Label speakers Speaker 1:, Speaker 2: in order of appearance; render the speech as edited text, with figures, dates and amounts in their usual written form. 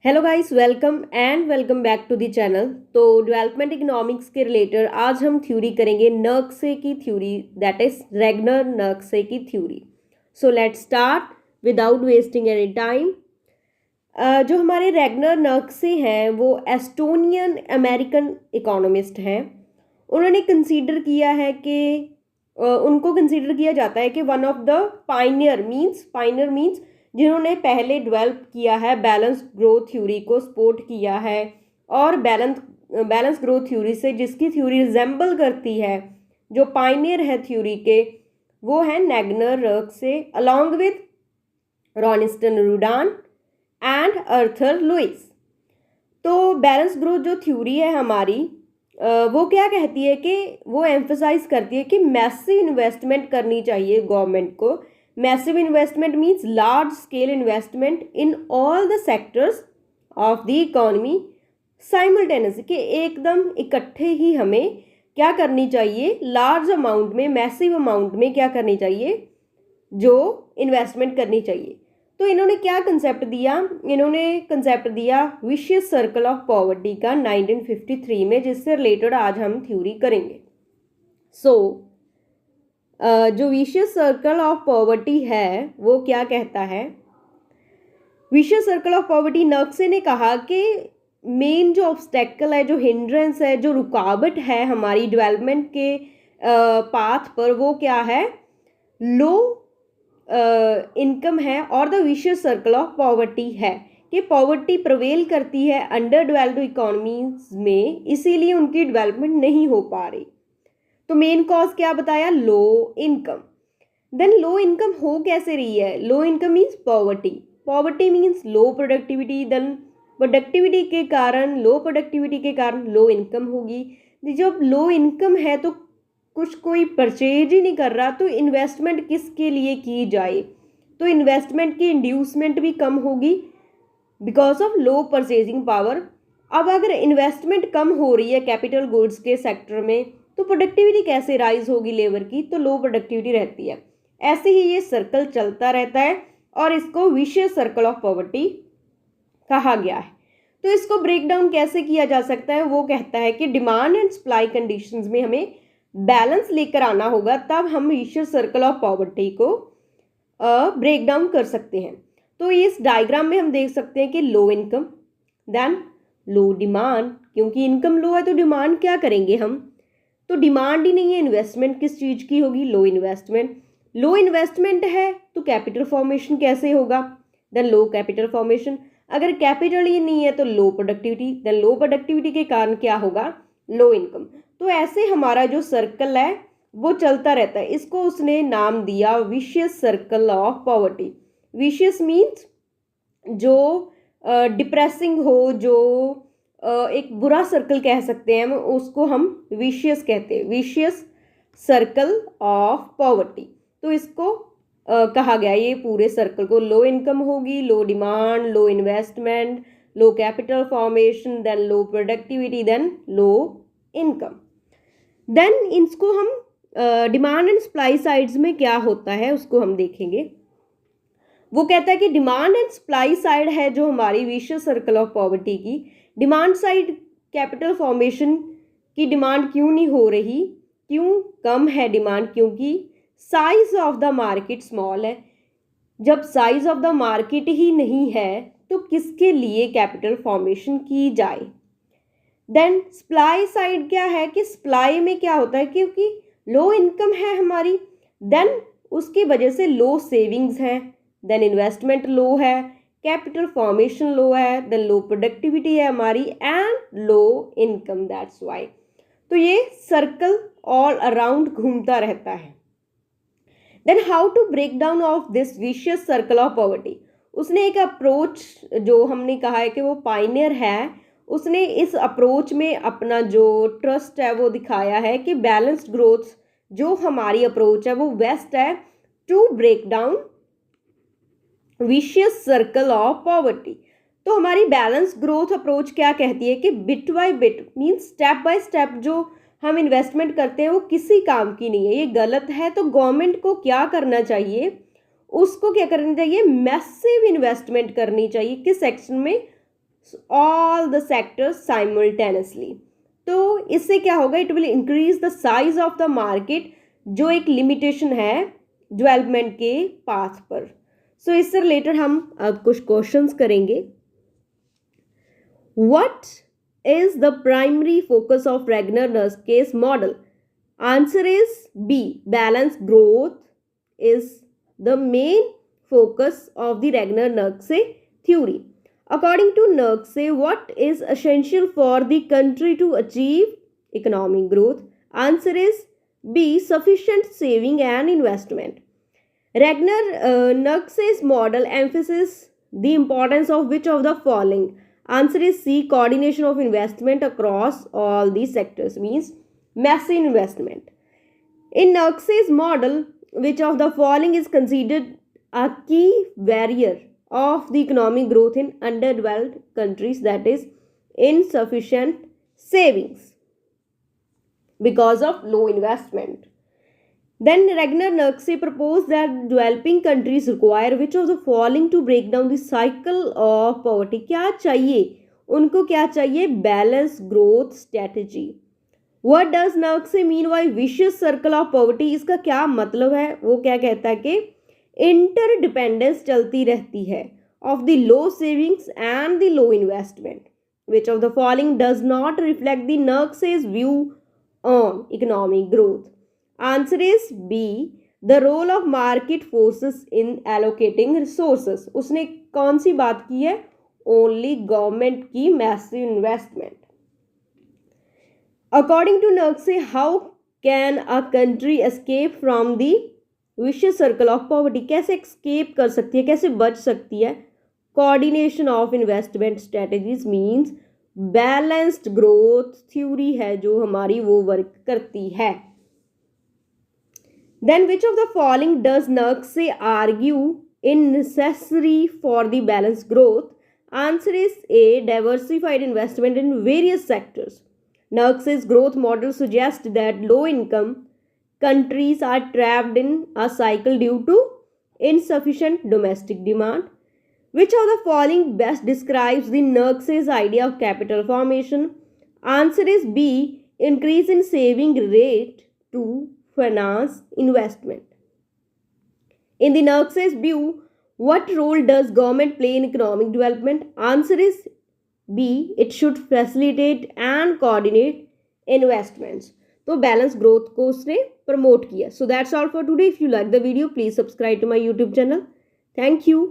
Speaker 1: Hello guys, welcome back to the channel. तो development economics के related आज हम थ्योरी करेंगे नर्क्से की theory, that is Ragnar Nurkse की theory. So let's start without wasting any time. जो हमारे रेगनर नर्क्से हैं वो एस्टोनियन अमेरिकन इकोनॉमिस्ट हैं। उन्होंने कंसीडर किया है कि उनको कंसीडर किया जाता है कि one of the pioneer means जिन्होंने पहले डेवलप किया है बैलेंस ग्रोथ थ्योरी को, सपोर्ट किया है। और बैलेंस ग्रोथ थ्योरी से जिसकी थ्योरी रिजेंबल करती है, जो पाइनियर है थ्योरी के, वो है Ragnar Nurkse along with Rosenstein Rodan and Arthur Lewis. तो बैलेंस ग्रोथ जो थ्योरी है हमारी, वो क्या कहती है कि वो एम्फसाइज करती है कि मैसिव इन्वेस्टमेंट करनी चाहिए गवर्नमेंट को। Massive investment means large scale investment in all the sectors of the economy simultaneously, कि एकदम इकट्ठे ही हमें क्या करनी चाहिए, लार्ज अमाउंट में, मैसिव अमाउंट में क्या करनी चाहिए, जो इन्वेस्टमेंट करनी चाहिए। तो इन्होंने क्या कंसेप्ट दिया, इन्होंने कंसेप्ट दिया विशियस सर्कल ऑफ पॉवर्टी का 1953 में, जिससे रिलेटेड आज हम थ्योरी करेंगे। जो विशियस सर्कल ऑफ पॉवर्टी है वो क्या कहता है। विशियस सर्कल ऑफ पॉवर्टी, नर्क्से ने कहा कि मेन जो ऑब्स्टेकल है, जो हिंड्रेंस है, जो रुकावट है हमारी डेवलपमेंट के पाथ पर, वो क्या है, लो इनकम है और the vicious circle of poverty है, कि पॉवर्टी प्रवेल करती है अंडर डेवलप्ड इकोनॉमीज में, इसीलिए उनकी डेवलपमेंट नहीं हो पा रही। तो मेन कॉज क्या बताया, low income. Then low income हो कैसे रही है, low income means poverty means low productivity. Then productivity के कारण, लो प्रोडक्टिविटी के कारण लो इनकम होगी। जब लो इनकम है तो कुछ कोई परचेज ही नहीं कर रहा, तो इन्वेस्टमेंट किसके लिए की जाए, तो इन्वेस्टमेंट की इंड्यूसमेंट भी कम होगी because of low purchasing power. अब अगर इन्वेस्टमेंट कम हो रही है कैपिटल गुड्स के सेक्टर में, तो प्रोडक्टिविटी कैसे राइज होगी लेबर की, तो लो प्रोडक्टिविटी रहती है। ऐसे ही ये सर्कल चलता रहता है और इसको विशियस सर्कल ऑफ पॉवर्टी कहा गया है। तो इसको ब्रेक डाउन कैसे किया जा सकता है, वो कहता है कि डिमांड एंड सप्लाई कंडीशंस में हमें बैलेंस लेकर आना होगा, तब हम विशियस सर्कल ऑफ पॉवर्टी को ब्रेक डाउन कर सकते हैं। तो इस डायग्राम में हम देख सकते हैं कि low income, then low demand, क्योंकि इनकम लो है तो डिमांड क्या करेंगे हम, तो डिमांड ही नहीं है, इन्वेस्टमेंट किस चीज़ की होगी, लो इन्वेस्टमेंट। लो इन्वेस्टमेंट है तो कैपिटल फॉर्मेशन कैसे होगा, देन लो कैपिटल फॉर्मेशन। अगर कैपिटल ही नहीं है तो low productivity, then low productivity के कारण क्या होगा, लो इनकम। तो ऐसे हमारा जो सर्कल है वो चलता रहता है। इसको उसने नाम दिया vicious circle of poverty. Vicious means जो डिप्रेसिंग हो, जो एक बुरा सर्कल कह सकते हैं हम, उसको हम विशियस कहते हैं, विशियस सर्कल ऑफ पॉवर्टी। तो इसको कहा गया, ये पूरे सर्कल को, लो इनकम होगी, low demand, low investment, low capital formation, then low productivity, then low income. Then इसको हम डिमांड एंड सप्लाई साइड्स में क्या होता है उसको हम देखेंगे। वो कहता है कि डिमांड एंड सप्लाई साइड है जो हमारी विशियस सर्कल ऑफ पॉवर्टी की। डिमांड साइड, कैपिटल फॉर्मेशन की डिमांड क्यों नहीं हो रही, क्यों कम है डिमांड, क्योंकि size of the market small है। जब साइज ऑफ द मार्केट ही नहीं है तो किसके लिए कैपिटल फॉर्मेशन की जाए। देन सप्लाई साइड क्या है, कि सप्लाई में क्या होता है, क्योंकि लो इनकम है हमारी, देन उसकी वजह से लो सेविंग्स है, देन इन्वेस्टमेंट लो है, कैपिटल फॉर्मेशन लो है, देन लो प्रोडक्टिविटी है हमारी, and low income, that's why. तो ये सर्कल ऑल अराउंड घूमता रहता है। Then how to break down of this vicious circle of poverty. उसने एक अप्रोच, जो हमने कहा है कि वो पाइनियर है, उसने इस अप्रोच में अपना जो ट्रस्ट है वो दिखाया है कि बैलेंस्ड ग्रोथ जो हमारी अप्रोच है वो बेस्ट है to break down vicious circle of poverty. तो हमारी बैलेंस ग्रोथ अप्रोच क्या कहती है कि bit by bit means step by step जो हम इन्वेस्टमेंट करते हैं वो किसी काम की नहीं है, ये गलत है। तो गवर्नमेंट को क्या करना चाहिए, उसको क्या करना चाहिए, मैसिव इन्वेस्टमेंट करनी चाहिए। किस सेक्शन में, ऑल द सेक्टर्स साइमल्टेनियसली। तो इससे क्या होगा, it will increase the size of the market, जो एक लिमिटेशन है डेवलपमेंट के पाथ पर। सो इससे रिलेटेड हम अब कुछ क्वेश्चंस करेंगे। What is the primary focus of Ragnar Nurkse's model? Answer is B, balance growth is the main focus of the Ragnar-Nurse theory. According to Nurse, what is essential for the country to achieve economic growth? Answer is B, sufficient saving and investment. Ragnar-Nurse's model emphasizes the importance of which of the following? Answer is C, coordination of investment across all these sectors, means massive investment. In Nurse's model, which of the following is considered a key barrier of the economic growth in underdeveloped countries? That is insufficient savings because of low investment. Then Ragnar-Nurse proposed that developing countries require which of the following to break down the cycle of poverty? क्या चाहिए उनको, क्या चाहिए? Balanced growth strategy. What does Nurse mean by vicious circle of poverty? इसका क्या मतलब है? वो क्या कहता है कि इंटरडिपेंडेंस चलती रहती है of the low savings and the low investment. Which of the following does not reflect the Nurkse's view on economic growth? Answer is B, the role of market forces in allocating resources. उसने कौन सी बात की है? Only government की massive investment. According to Nurkse, how can a country escape from the vicious circle of poverty? कैसे escape कर सकती है, कैसे बच सकती है? Coordination of investment strategies means balanced growth theory है जो हमारी वो वर्क करती है. Then which of the following does Nurkse argue in necessary for the balance growth? Answer is A, diversified investment in various sectors. Nurse's growth model suggests that low income countries are trapped in a cycle due to insufficient domestic demand. Which of the following best describes the Nurse's idea of capital formation? Answer is B, increase in saving rate to finance investment. In the Nurse's view, what role does government play in economic development? Answer is B, it should facilitate and coordinate investments. तो balance growth को उसने promote किया. So that's all for today. If you like the video please subscribe to my YouTube channel. Thank you.